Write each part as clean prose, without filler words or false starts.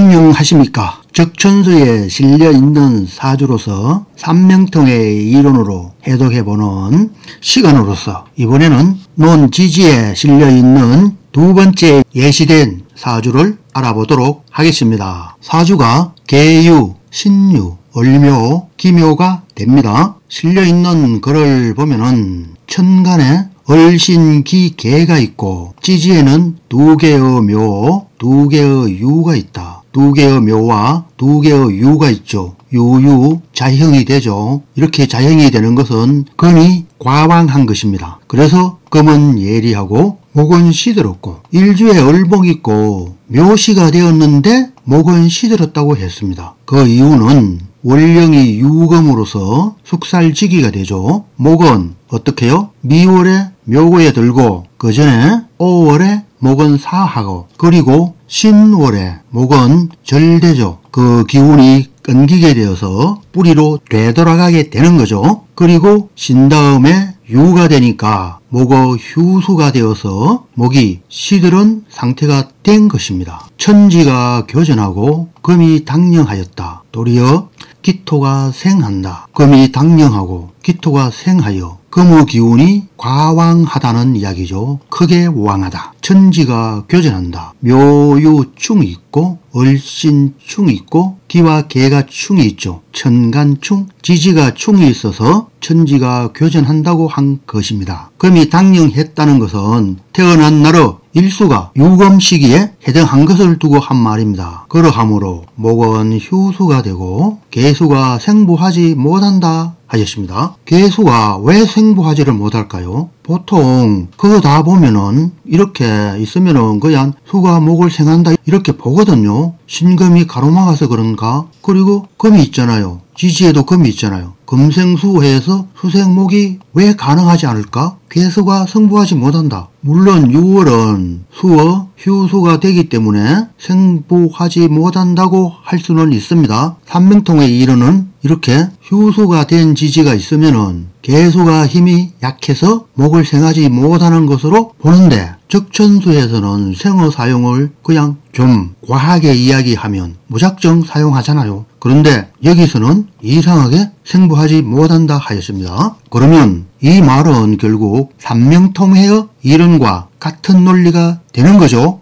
안녕하십니까. 적천수에 실려있는 사주로서 삼명통의 이론으로 해독해보는 시간으로서 이번에는 논지지에 실려있는 두 번째 예시된 사주를 알아보도록 하겠습니다. 사주가 계유, 신유, 을묘, 기묘가 됩니다. 실려있는 글을 보면은 천간에 을신기계가 있고 지지에는 두 개의 묘, 두 개의 유가 있다. 두 개의 묘와 두 개의 유가 있죠. 유유 자형이 되죠. 이렇게 자형이 되는 것은 금이 과왕한 것입니다. 그래서 금은 예리하고 목은 시들었고 일주에 을목이 있고 묘시가 되었는데 목은 시들었다고 했습니다. 그 이유는 월령이 유금으로서 숙살지기가 되죠. 목은 어떻게 해요? 미월에 묘고에 들고 그 전에 5월에 목은 사하고 그리고 신월에 목은 절되죠. 그 기운이 끊기게 되어서 뿌리로 되돌아가게 되는 거죠. 그리고 신 다음에 유가 되니까 목의 휴수가 되어서 목이 시들은 상태가 된 것입니다. 천지가 교전하고 금이 당령하였다. 도리어 기토가 생한다. 금이 당령하고 기토가 생하여 금의 기운이 과왕하다는 이야기죠. 크게 왕하다. 천지가 교전한다. 묘유충이 있고 을신충이 있고 기와 개가 충이 있죠. 천간충, 지지가 충이 있어서 천지가 교전한다고 한 것입니다. 금이 당령했다는 것은 태어난 날의 일수가 유금 시기에 해당한 것을 두고 한 말입니다. 그러하므로 목은 휴수가 되고 계수가 생부하지 못한다 하셨습니다. 계수가 왜 생부하지를 못할까요? 보통 그거 다 보면은 이렇게 있으면은 그냥 수가 목을 생한다 이렇게 보거든요. 신금이 가로막아서 그런가? 그리고 금이 있잖아요. 지지에도 금이 있잖아요. 금생수해에서 수생목이 왜 가능하지 않을까? 계수가 성부하지 못한다. 물론 6월은 수어 휴수가 되기 때문에 생부하지 못한다고 할 수는 있습니다. 삼명통의 이론은 이렇게 휴수가 된 지지가 있으면은 계수가 힘이 약해서 목을 생하지 못하는 것으로 보는데 적천수에서는 생어 사용을 그냥 좀 과하게 이야기하면 무작정 사용하잖아요. 그런데 여기서는 이상하게 생부하지 못한다 하였습니다. 그러면 이 말은 결국 삼명통해의 이론과 같은 논리가 되는 거죠.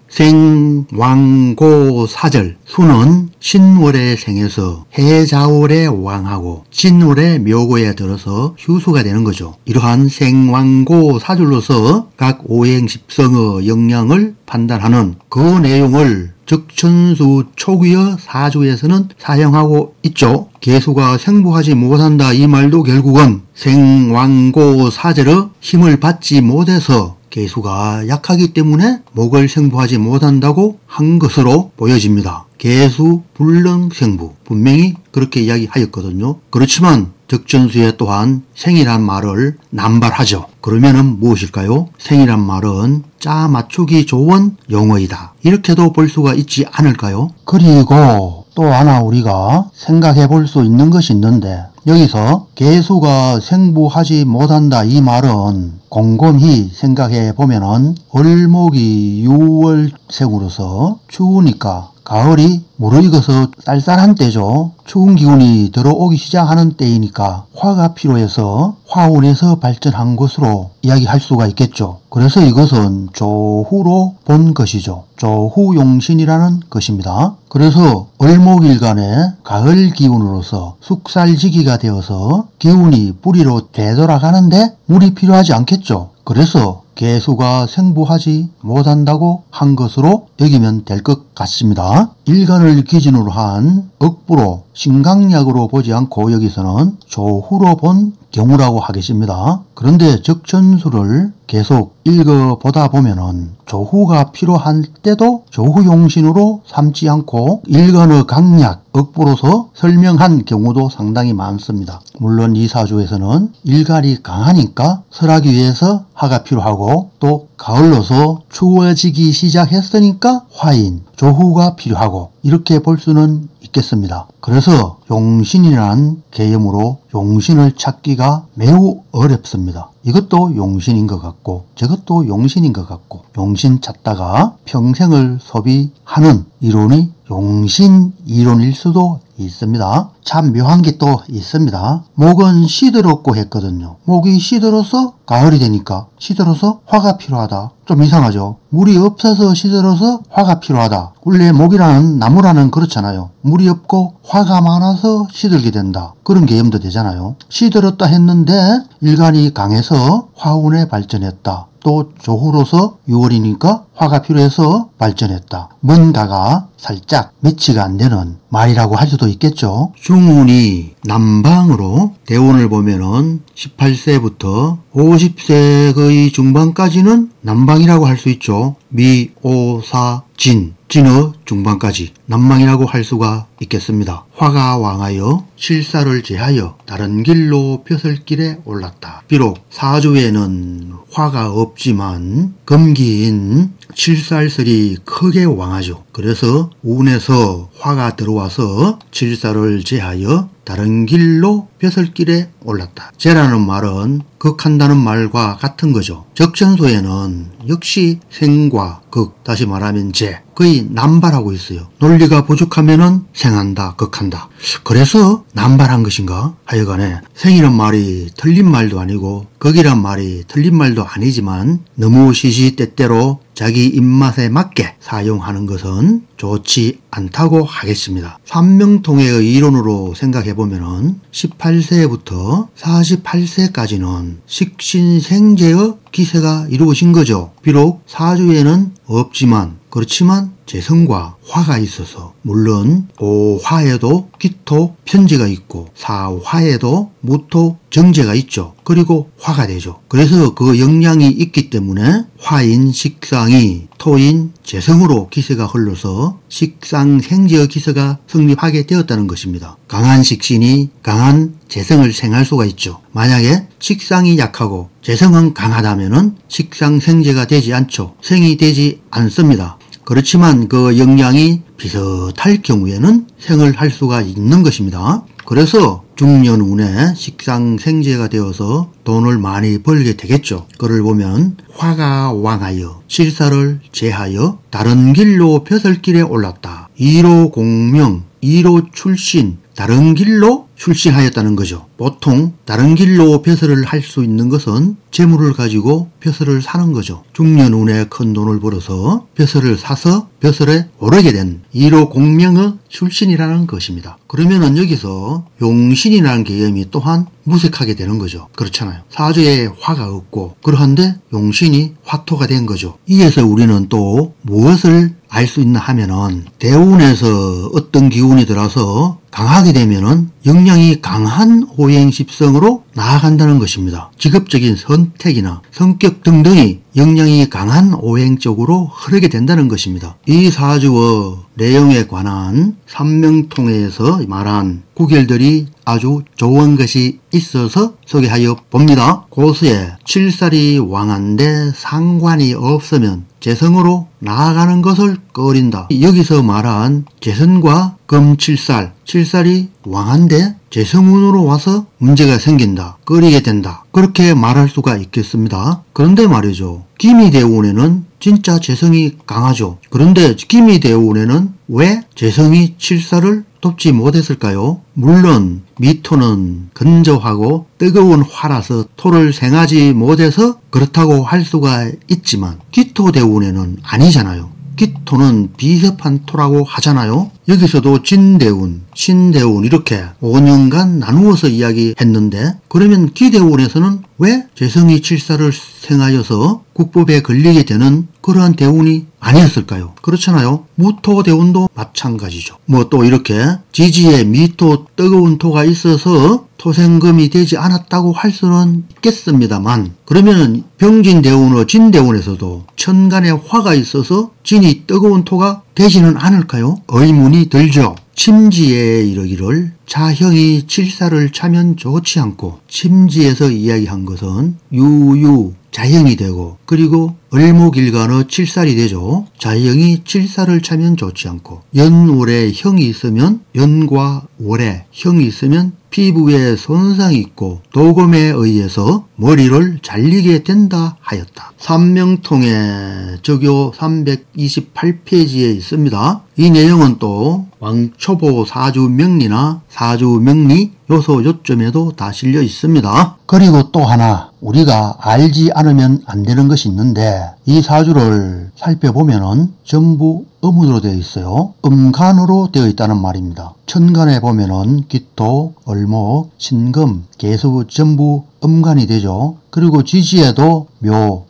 생왕고사절 수는 신월에 생해서 해자월에 왕하고 진월에 묘고에 들어서 휴수가 되는 거죠. 이러한 생왕고사절로서 각 오행십성의 영향을 판단하는 그 내용을 적천수 초기의 사주에서는 사용하고 있죠. 계수가 생부하지 못한다 이 말도 결국은 생왕고사절의 힘을 받지 못해서 계수가 약하기 때문에 목을 생부하지 못한다고 한 것으로 보여집니다. 계수 불능생부 분명히 그렇게 이야기하였거든요. 그렇지만 적천수에 또한 생이란 말을 남발하죠. 그러면은 무엇일까요? 생이란 말은 짜 맞추기 좋은 용어이다. 이렇게도 볼 수가 있지 않을까요? 그리고 또 하나 우리가 생각해 볼 수 있는 것이 있는데 여기서 계수가 생부하지 못한다 이 말은 곰곰이 생각해 보면은 을목이 6월생으로서 추우니까 가을이 무르익어서 쌀쌀한 때죠. 추운 기운이 들어오기 시작하는 때이니까 화가 필요해서 화운에서 발전한 것으로 이야기할 수가 있겠죠. 그래서 이것은 조후로 본 것이죠. 조후용신이라는 것입니다. 그래서 을목일간의 가을 기운으로서 숙살지기가 되어서 기운이 뿌리로 되돌아가는데 물이 필요하지 않겠죠. 그래서 계수가 생부하지 못한다고 한 것으로 여기면 될 것 같습니다. 일간을 기준으로 한 억부로 신강약으로 보지 않고 여기서는 조후로 본 경우라고 하겠습니다. 그런데 적천수를 계속 읽어보다 보면은 조후가 필요한 때도 조후용신으로 삼지 않고 일간의 강약, 억부로서 설명한 경우도 상당히 많습니다. 물론 이 사주에서는 일간이 강하니까 설하기 위해서 하가 필요하고 또 가을로서 추워지기 시작했으니까 화인, 조후가 필요하고 이렇게 볼 수는 있겠습니다. 그래서 용신이란 개념으로 용신을 찾기가 매우 어렵습니다. 이것도 용신인 것 같고 저것도 용신인 것 같고 용신 찾다가 평생을 소비하는 이론이 용신 이론일 수도 있습니다. 참 묘한 게 또 있습니다. 목은 시들었고 했거든요. 목이 시들어서 가을이 되니까 시들어서 화가 필요하다. 좀 이상하죠. 물이 없어서 시들어서 화가 필요하다. 원래 목이라는 나무라는 그렇잖아요. 물이 없고 화가 많아서 시들게 된다. 그런 개념도 되잖아요. 시들었다 했는데 일간이 강해서 화운에 발전했다. 또 조후로서 6월이니까 화가 필요해서 발전했다. 뭔가가 살짝 매치가 안 되는 말이라고 할 수도 있겠죠. 중운이 남방으로 대운을 보면은 18세부터 50세 거의 중반까지는 남방이라고 할 수 있죠. 미, 오, 사, 진, 진의 중반까지 남방이라고 할 수가 있겠습니다. 화가 왕하여 실사를 제하여 다른 길로 벼슬길에 올랐다. 비록 사주에는 화가 없지만 금기인 칠살설이 크게 왕하죠. 그래서 운에서 화가 들어와서 칠살을 제하여 다른 길로 벼슬길에 올랐다. 제라는 말은 극한다는 말과 같은 거죠. 적천소에는 역시 생과 극, 다시 말하면 제, 거의 남발하고 있어요. 논리가 부족하면은 생한다, 극한다. 그래서 남발한 것인가? 하여간에 생이란 말이 틀린 말도 아니고 극이란 말이 틀린 말도 아니지만 너무 시시때때로 자기 입맛에 맞게 사용하는 것은 좋지 않다고 하겠습니다. 삼명통해의 이론으로 생각해보면 18세부터 48세까지는 식신생재의 기세가 이루어진 거죠. 비록 사주에는 없지만 그렇지만 재성과 화가 있어서 물론 오화에도 기토 편재가 있고 사화에도 무토 정재가 있죠. 그리고 화가 되죠. 그래서 그 영향이 있기 때문에 화인 식상이 토인 재성으로 기세가 흘러서 식상생재의 기세가 성립하게 되었다는 것입니다. 강한 식신이 강한 재성을 생할 수가 있죠. 만약에 식상이 약하고 재성은 강하다면 식상생재가 되지 않죠. 생이 되지 않습니다. 그렇지만 그 영향이 비슷할 경우에는 생을 할 수가 있는 것입니다. 그래서 중년운에 식상생재가 되어서 돈을 많이 벌게 되겠죠. 그를 보면 화가 왕하여 실사를 제하여 다른 길로 벼슬길에 올랐다. 2로 공명, 2로 출신, 다른 길로 출신하였다는 거죠. 보통 다른 길로 벼슬을 할 수 있는 것은 재물을 가지고 벼슬을 사는 거죠. 중년운에 큰 돈을 벌어서 벼슬을 사서 벼슬에 오르게 된 2로 공명의 출신이라는 것입니다. 그러면은 여기서 용신이라는 개념이 또한 무색하게 되는 거죠. 그렇잖아요. 사주에 화가 없고 그러한데 용신이 화토가 된 거죠. 이에서 우리는 또 무엇을 알 수 있나 하면은 대운에서 어떤 기운이 들어서 강하게 되면은 영향이 강한 호행십성으로 나아간다는 것입니다. 직업적인 선택이나 성격 등등이 영향이 강한 오행 쪽으로 흐르게 된다는 것입니다. 이 사주의 내용에 관한 삼명통해에서 말한 구결들이 아주 좋은 것이 있어서 소개하여 봅니다. 고수에 칠살이 왕한데 상관이 없으면 재성으로 나아가는 것을 꺼린다. 여기서 말한 재선과 금칠살, 칠살이 왕한데 재성운으로 와서 문제가 생긴다. 꺼리게 된다. 그렇게 말할 수가 있겠습니다. 그런데 말이죠. 기미대운에는 진짜 재성이 강하죠. 그런데 기미대운에는 왜 재성이 칠살을 돕지 못했을까요? 물론 미토는 건조하고 뜨거운 화라서 토를 생하지 못해서 그렇다고 할 수가 있지만 기토대운에는 아니잖아요. 기토는 비섭한 토라고 하잖아요. 여기서도 진대운, 신대운 이렇게 5년간 나누어서 이야기했는데 그러면 기대운에서는 왜 재성이 칠사를 생하여서 국법에 걸리게 되는 그러한 대운이 아니었을까요? 그렇잖아요. 무토대운도 마찬가지죠. 뭐 또 이렇게 지지에 미토 뜨거운 토가 있어서 토생금이 되지 않았다고 할 수는 있겠습니다만 그러면 병진대운의 진대운에서도 천간에 화가 있어서 진이 뜨거운 토가 되지는 않을까요? 의문이 들죠. 침지에 이르기를 자형이 칠사를 차면 좋지 않고 침지에서 이야기한 것은 유유 자형이 되고 그리고 을목일간의 칠살이 되죠. 자형이 칠살을 차면 좋지 않고 연월에 형이 있으면 연과 월에 형이 있으면 피부에 손상이 있고 도검에 의해서 머리를 잘리게 된다 하였다. 삼명통의 적요 328페이지에 있습니다. 이 내용은 또 왕초보 사주명리나 사주명리 요소 요점에도 다 실려 있습니다. 그리고 또 하나 우리가 알지 않으면 안 되는 것이 있는데 이 사주를 살펴보면은 전부 음운으로 되어 있어요. 음간으로 되어 있다는 말입니다. 천간에 보면은 기토, 을목, 신금, 계수 전부 음간이 되죠. 그리고 지지에도 묘,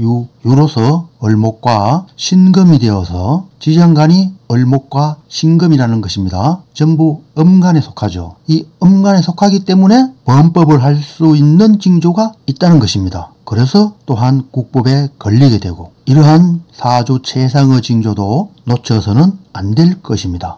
유, 유로서 을목과 신금이 되어서 지장간이 을목과 신금이라는 것입니다. 전부 음간에 속하죠. 이 음간에 속하기 때문에 범법을 할 수 있는 징조가 있다는 것입니다. 그래서 또한 국법에 걸리게 되고 이러한 사주 최상의 징조도 놓쳐서는 안 될 것입니다.